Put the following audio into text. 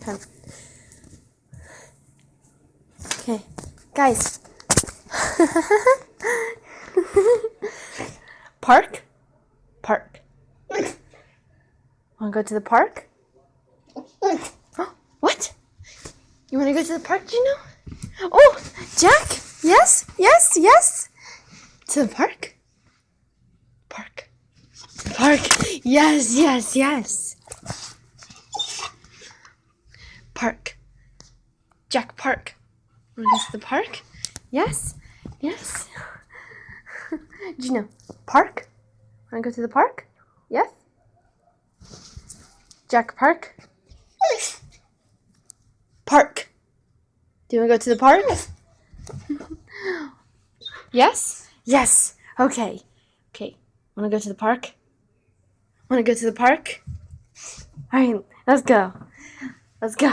Time. Okay, guys. Park? Park. Wanna go to the park? What? You wanna go to the park, Gino? Oh, Jack? Yes, yes, yes. To the park? Park. Park. Yes, yes, yes. Park. Jack, park. Wanna go to the park? Yes, yes. Gino, park? Wanna go to the park? Yes? Jack, park? Park. Do you wanna go to the park? Yes? Yes. Okay. Okay. Wanna go to the park? Wanna go to the park? Alright, let's go. Let's go.